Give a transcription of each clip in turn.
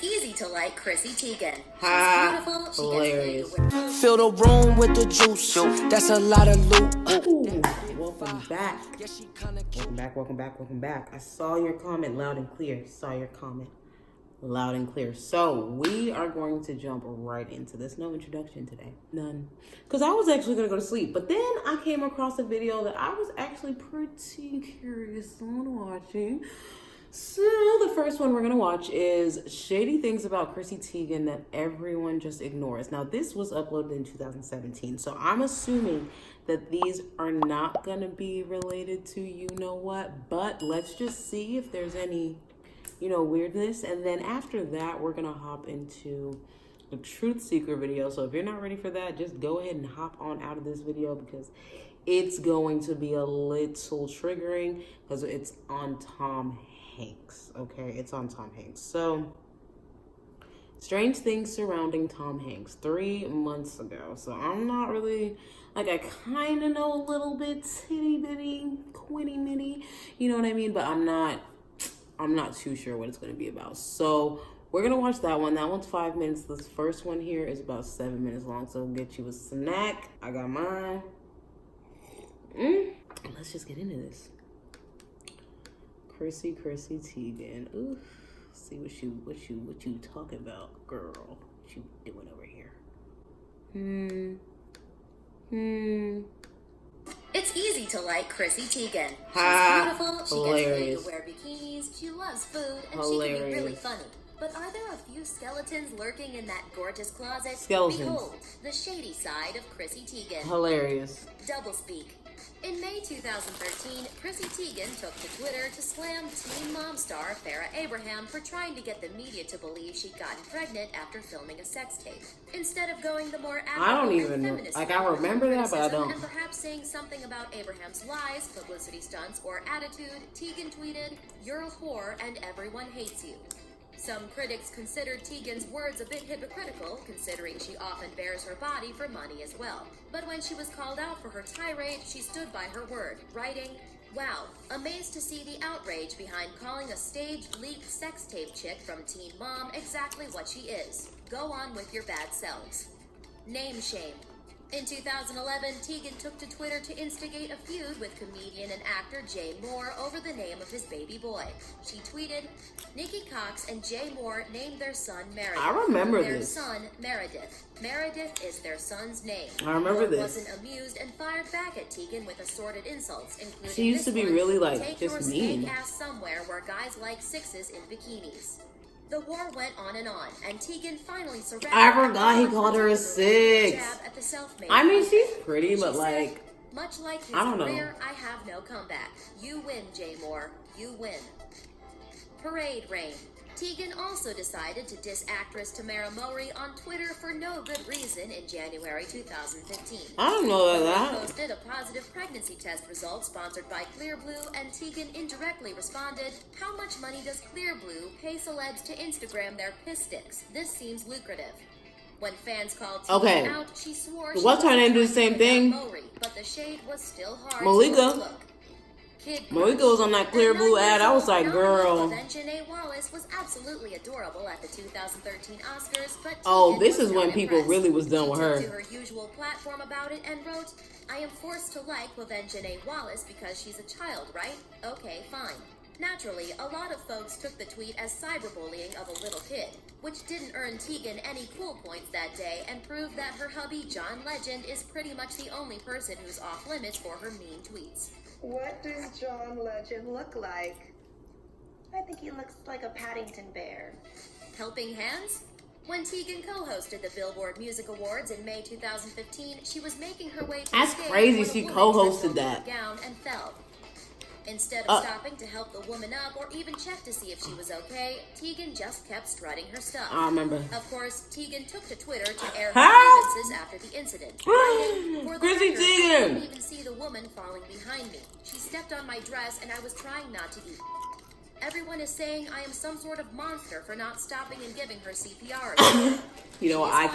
It's easy to like Chrissy Teigen. She's beautiful. She Hilarious. gets paid to Fill the room with the juice. That's a lot of loot. Ooh, welcome back. Welcome back. I saw your comment loud and clear. Loud and clear. So we are going to jump right into this. No introduction today. None. Because I was actually going to go to sleep. But then I came across a video that I was actually pretty curious on watching. So the first one we're going to watch is Shady Things About Chrissy Teigen That Everyone Just Ignores. Now this was uploaded in 2017. So I'm assuming that these are not going to be related to you know what. But let's just see if there's any weirdness. And then after that, we're gonna hop into the truth seeker video. So if you're not ready for that, just go ahead and hop on out of this video because it's going to be a little triggering because it's on Tom Hanks. Okay, it's on Tom Hanks. So strange things surrounding Tom Hanks 3 months ago. So I'm not really I kind of know a little bit titty bitty, quitty mitty, you know what I mean? But I'm not too sure what it's going to be about. So we're going to watch that one. That one's 5 minutes. This first one here is about 7 minutes long. So we'll get you a snack. I got mine. Let's just get into this. Chrissy Teigen. Ooh, see what you talking about, girl. What you doing over here? It's easy to like Chrissy Teigen. She's beautiful, she Hilarious. gets paid to wear bikinis, she loves food, and Hilarious. she can be really funny. But are there a few skeletons lurking in that gorgeous closet? Skeletons. Behold, the shady side of Chrissy Teigen. Hilarious. Doublespeak. In May 2013, Chrissy Teigen took to Twitter to slam Teen Mom star Farrah Abraham for trying to get the media to believe she'd gotten pregnant after filming a sex tape. Instead of going the more I don't admirable even and know. feminist I route with remember that, but I criticism don't. And perhaps saying something about Abraham's lies, publicity stunts, or attitude, Teigen tweeted, "You're a whore and everyone hates you." Some critics considered Teigen's words a bit hypocritical, considering she often bears her body for money as well. But when she was called out for her tirade, she stood by her word, writing, "Wow, amazed to see the outrage behind calling a staged leaked sex tape chick from Teen Mom exactly what she is. Go on with your bad selves." Name shame. In 2011, Teigen took to Twitter to instigate a feud with comedian and actor Jay Moore over the name of his baby boy. She tweeted, "Nikki Cox and Jay Moore named their son Meredith. I remember their this. son, Meredith. Meredith is their son's name." I remember Moore this. wasn't amused and fired back at Teigen with assorted insults, including She used this to be one, really, "Take just your mean." stank ass somewhere where guys like sixes in bikinis." The war went on, and Teigen finally surrendered. I forgot he called her a six. Jab at the self-made I mean, she's content. pretty, but She like, said, "Much like his I don't know. career, I have no comeback. You win, Jay Moore. You win." Parade reign. Teigen also decided to diss actress Tamara Mowry on Twitter for no good reason in January 2015. I don't know Mowry that. posted a positive pregnancy test result sponsored by Clearblue, and Teigen indirectly responded, "How much money does Clearblue pay celebs to Instagram their piss sticks? This seems lucrative." When fans called Teigen Okay. out, she swore What's her name do the same thing? Mowry, but the shade was still hard Malika. to overlook. Kid Malika was on that clear blue ad. I was like, girl. Janae Wallace was absolutely adorable at the 2013 Oscars, but Oh, Teigen this was is when not people impressed. really was done She with took her. to her usual platform about it and wrote, "I am forced to like Janae Wallace because she's a child, right? Okay, fine." Naturally, a lot of folks took the tweet as cyberbullying of a little kid, which didn't earn Teigen any cool points that day and proved that her hubby, John Legend, is pretty much the only person who's off limits for her mean tweets. What does John Legend look like? I think he looks like a Paddington bear. Helping hands? When Teigen co-hosted the Billboard Music Awards in May 2015, she was making her way to That's the stage crazy when a she woman co-hosted tripped over that. her gown and fell. Instead of stopping to help the woman up or even check to see if she was okay, Teigen just kept strutting her stuff. I remember. Of course, Teigen took to Twitter to air her Huh? grievances after the incident. Writing, "For the Chrissy record, I Teigen. didn't even see the woman falling behind me. She stepped on my dress and I was trying not to eat. Everyone is saying I am some sort of monster for not stopping and giving her CPR. You know, I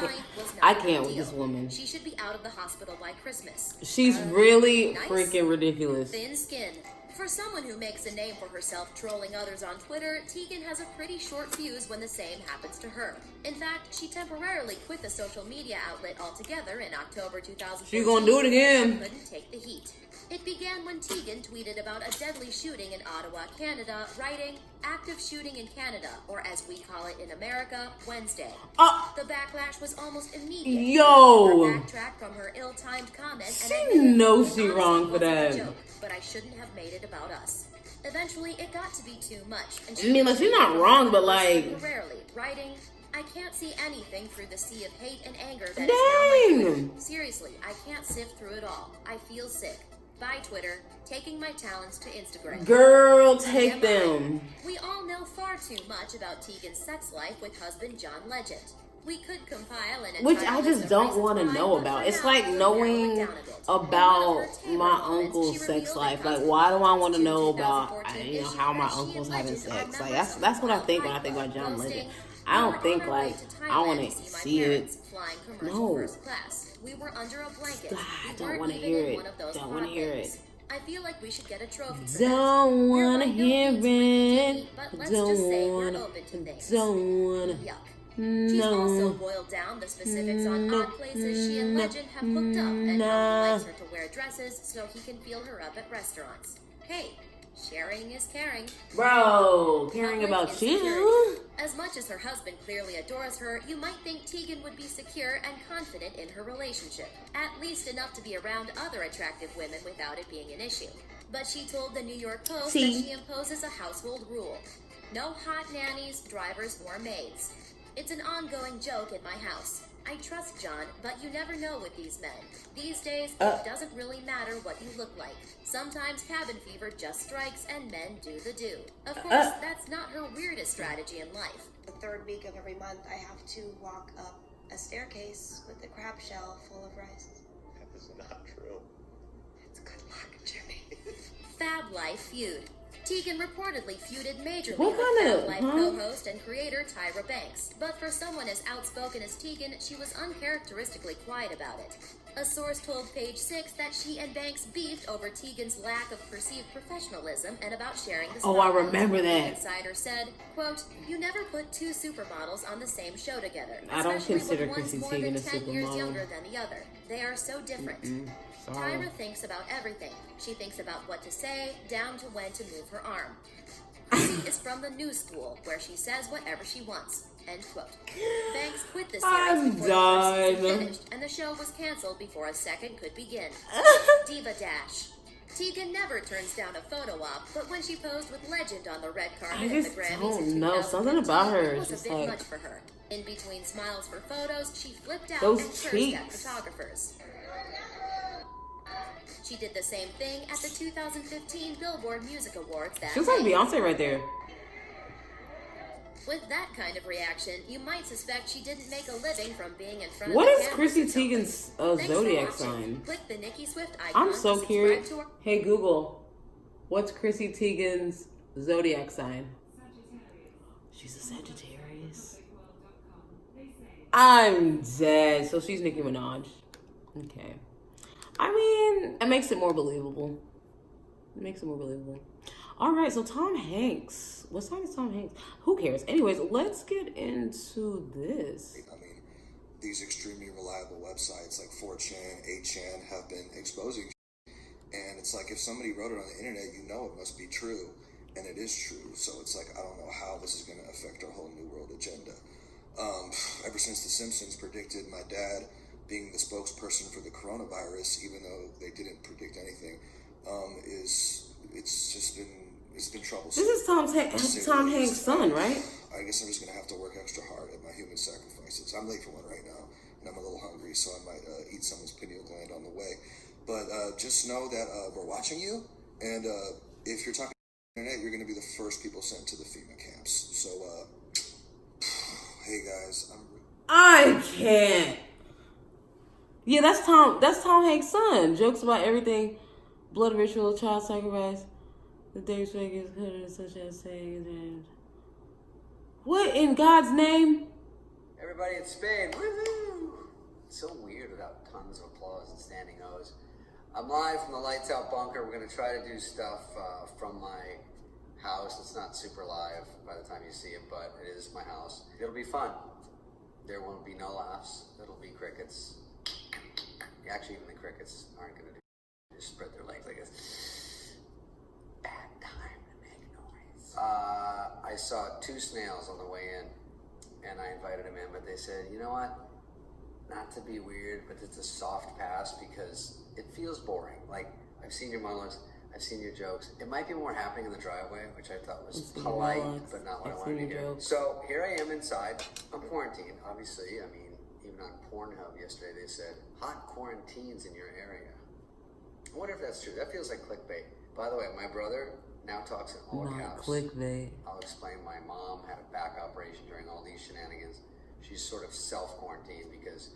can't with this woman. She should be out of the hospital by Christmas. She's really freaking ridiculous. Thin skin. For someone who makes a name for herself trolling others on Twitter, Teigen has a pretty short fuse when the same happens to her. In fact, she temporarily quit the social media outlet altogether in October 2014. She gonna do it again. Couldn't take the heat. It began when Teigen tweeted about a deadly shooting in Ottawa, Canada, writing, "Active shooting in Canada," or as we call it in America, Wednesday. The backlash was almost immediate. Yo! Her backtrack from her ill-timed comment and She admitted, knows she "Honestly, wrong for it wasn't a that." joke, but I shouldn't have made it about us. Eventually, it got to be too much. And I mean, like, she's not wrong, but like... temporarily, writing, "I can't see anything through the sea of hate and anger that is now Dang! my Twitter. Seriously, I can't sift through it all. I feel sick. Bye, Twitter. Taking my talents to Instagram." Girl, take them. We all know far too much about Teigen's sex life with husband John Legend. We could compile an Which entire I list just of don't reasons want to why, know but about. for It's now, like we'll narrow it knowing down a bit. about In one of her my Taylor moments, uncle's she sex revealed life. her Like, why do I want to June know about 2014 you know issue how my that she uncle's and having Legend are sex? Like members that's what I of think a when I think about John boasting, Legend. "We I were don't think on our way like to I Thailand want to to my see it. parents, flying commercial No. first class. We were under a blanket. Ah, I We don't weren't want to even hear in it. one of those Don't want to hot hear things. it. I feel like we should get a trophy for Don't that. want to We're by no hear means freaky-deaky, it. but let's just say we're Don't open to things. want to. Yuck. She's also No. boiled down the specifics on No. odd places she and Legend have hooked up and how Nah. he likes her to wear dresses so he can feel her up at restaurants. Hey, sharing is caring. Bro, caring Public about insecurity. you. As much as her husband clearly adores her, you might think Teigen would be secure and confident in her relationship. At least enough to be around other attractive women without it being an issue. But she told the New York Post that she imposes a household rule. No hot nannies, drivers, or maids. "It's an ongoing joke in my house. I trust John, but you never know with these men. These days, it doesn't really matter what you look like. Sometimes cabin fever just strikes and men do the do." Of course, that's not her weirdest strategy in life. The third week of every month, I have to walk up a staircase with a crab shell full of rice. That is not true. It's good luck, Jimmy. Fab Life feud. Teigen reportedly feuded majorly What with kind Fab of- Life co-host and creator Tyra Banks, but for someone as outspoken as Teigen, she was uncharacteristically quiet about it. A source told Page 6 that she and Banks beefed over Teigen's lack of perceived professionalism and about sharing the Oh, I spotlight. remember The that. insider said, quote, "You never put two supermodels on the same show together, I don't especially consider when one's Chrissy more Teigen than a 10 years supermodel. younger than the other. They are so different." Sorry. Tyra thinks about everything. She thinks about what to say, down to when to move her arm. Chrissy is from the new school, where she says whatever she wants. End quote. Banks quit the series I'm before the first season done. finished, and the show was canceled before a second could begin. Diva Dash. Teigen never turns down a photo op, but when she posed with Legend on the red carpet I at just the Grammys don't in know. 2015, Something about her it is was just a bit like- much for her. In between smiles for photos, she flipped out Those and cursed at cheeks. photographers. She did the same thing at the 2015 Billboard Music Awards that She was like day. Beyonce right there. With that kind of reaction, you might suspect she didn't make a living from being in front What of the is camera Chrissy or something. Teigen's Thanks for zodiac watching. sign? Click the Nicki Swift icon I'm so to subscribe curious. to our- Hey Google, what's Chrissy Teigen's zodiac sign? She's a Sagittarius. I'm dead. So she's Nicki Minaj. Okay. I mean, it makes it more believable. It makes it more believable. All right, so Tom Hanks. What sign is Tom Hanks? Who cares? Anyways, let's get into this. I mean, these extremely reliable websites like 4chan, 8chan have been exposing shit. And it's like if somebody wrote it on the internet, you know it must be true. And it is true. So it's like, I don't know how this is going to affect our whole New World agenda. Ever since The Simpsons predicted my dad being the spokesperson for the coronavirus, even though they didn't predict anything, it's been troublesome. This is Tom Hanks' son, right? I guess I'm just going to have to work extra hard at my human sacrifices. I'm late for one right now, and I'm a little hungry, so I might eat someone's pineal gland on the way. But just know that we're watching you, and if you're talking on the internet, you're going to be the first people sent to the FEMA camps. So, hey guys, I can't. Yeah, that's Tom Hanks' son. Jokes about everything. Blood ritual, child sacrifice. The David Spade is considered such as saying. What in God's name? Everybody at Spade, woohoo! It's so weird without tons of applause and standing O's. I'm live from the Lights Out Bunker. We're going to try to do stuff from my house. It's not super live by the time you see it, but it is my house. It'll be fun. There won't be no laughs. It'll be crickets. Actually, even the crickets aren't going to just spread their legs like this. Bad time to make noise. I saw 2 snails on the way in, and I invited them in, but they said, you know what? Not to be weird, but it's a soft pass because it feels boring. Like, I've seen your monologues, I've seen your jokes. It might be more happening in the driveway, which I thought was polite, but not what I wanted to hear. So here I am inside. I'm quarantined, obviously. I mean, even on Pornhub yesterday, they said, hot quarantines in your area. I wonder if that's true. That feels like clickbait. By the way, my brother now talks in all caps. Clickbait. I'll explain. My mom had a back operation during all these shenanigans. She's sort of self-quarantined because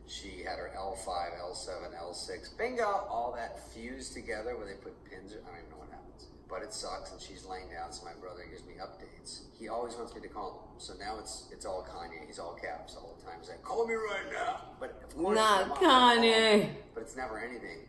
she had her L5, L7, L6, bingo, all that fused together where they put pins. I don't even know what happens, but it sucks. And she's laying down, so my brother gives me updates. He always wants me to call him, so now it's all Kanye. He's all caps all the time. He's like, call me right now. But of course, not Kanye. But it's never anything.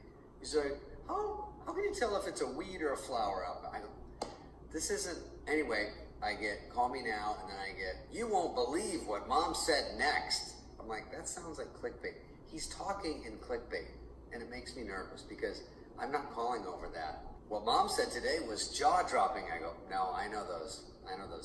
He's like, how can you tell if it's a weed or a flower out? I go, this isn't. Anyway, I get, call me now, and then I get, you won't believe what mom said next. I'm like, that sounds like clickbait. He's talking in clickbait, and it makes me nervous because I'm not calling over that. What mom said today was jaw-dropping. I go, no, I know those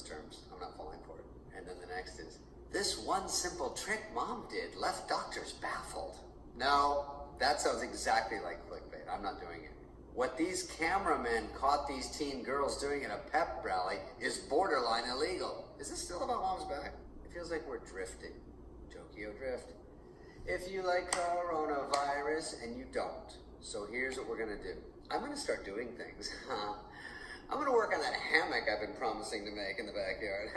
terms. I'm not falling for it. And then the next is, this one simple trick mom did left doctors baffled. No, that sounds exactly like clickbait. I'm not doing it. What these cameramen caught these teen girls doing at a pep rally is borderline illegal. Is this still about mom's back? It feels like we're drifting. Tokyo drift. If you like coronavirus and you don't, so here's what we're gonna do. I'm gonna start doing things. I'm gonna work on that hammock I've been promising to make in the backyard.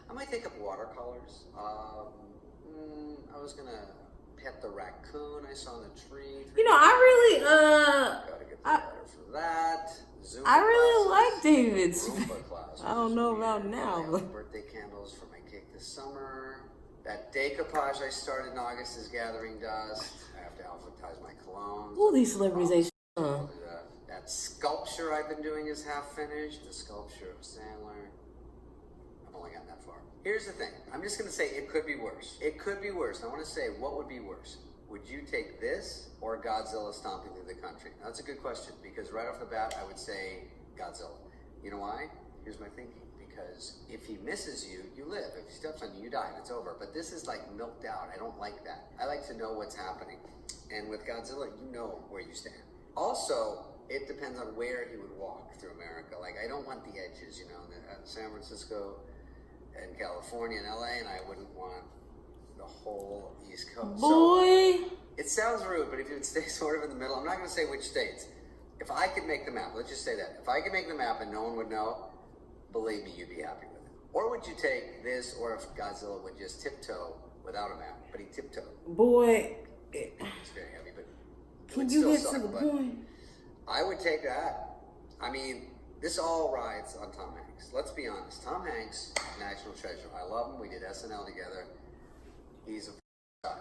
I might take up watercolors. I was gonna pet the raccoon I saw in the tree. You know, I really, Gotta get the water for that. Zumba I really classes, like David Spade. Zumba classes. I don't know about now, I but have birthday candles for my cake this summer. That decoupage I started in August is gathering dust. I have to alphabetize my colognes. all these celebrities, they I'll do that. That sculpture I've been doing is half finished. The sculpture of Sandler. I've only gotten that far. Here's the thing. I'm just going to say it could be worse. It could be worse. I want to say, what would be worse? Would you take this or Godzilla stomping through the country? Now, that's a good question because right off the bat, I would say Godzilla. You know why? Here's my thinking. Because if he misses you, you live. If he steps on you, you die and it's over. But this is like milked out. I don't like that. I like to know what's happening. And with Godzilla, you know where you stand. Also, it depends on where he would walk through America. Like, I don't want the edges, you know, San Francisco and California and LA, and I wouldn't want the whole East Coast. boy. So, it sounds rude, but if you would stay sort of in the middle, I'm not going to say which states. If I could make the map, let's just say that. If I could make the map and no one would know, believe me, you'd be happy with it. Or would you take this, or if Godzilla would just tiptoe without a map, but he tiptoed. Boy. It's very heavy, but Can you get to the point? I would take that. I mean, this all rides on Tom Hanks. Let's be honest. Tom Hanks, national treasure. I love him. We did SNL together. He's a guy.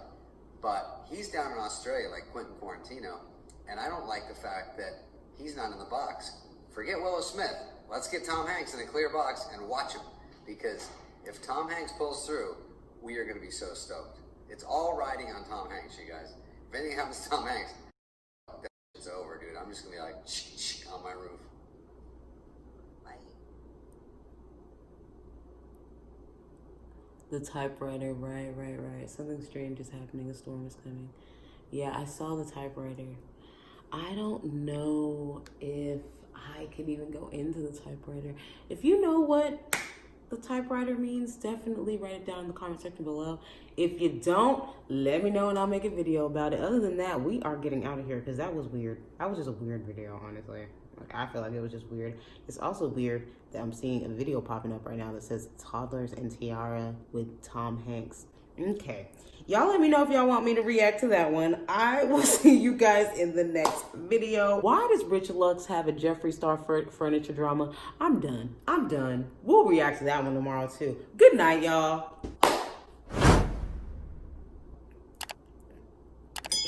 But he's down in Australia like Quentin Quarantino, and I don't like the fact that he's not in the box. Forget Willow Smith. Let's get Tom Hanks in a clear box and watch him. Because if Tom Hanks pulls through, we are going to be so stoked. It's all riding on Tom Hanks, you guys. If anything happens to Tom Hanks, that shit's over, dude. I'm just going to be like, shh, on my roof. Bye. The typewriter, right. Something strange is happening. A storm is coming. Yeah, I saw the typewriter. I don't know if I could even go into the typewriter. If you know what the typewriter means, definitely write it down in the comment section below. If you don't, let me know and I'll make a video about it. Other than that, we are getting out of here because that was weird. That was just a weird video, honestly. Like, I feel like it was just weird. It's also weird that I'm seeing a video popping up right now that says Toddlers and Tiara with Tom Hanks. Okay. Y'all let me know if y'all want me to react to that one. I will see you guys in the next video. Why does Rich Lux have a Jeffree Star furniture drama? I'm done. We'll react to that one tomorrow too. Good night, y'all. The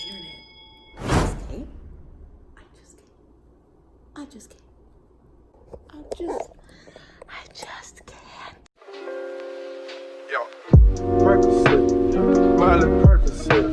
internet. Escape? just can't. I just can't. Yo, Percocet, Miley Percocet,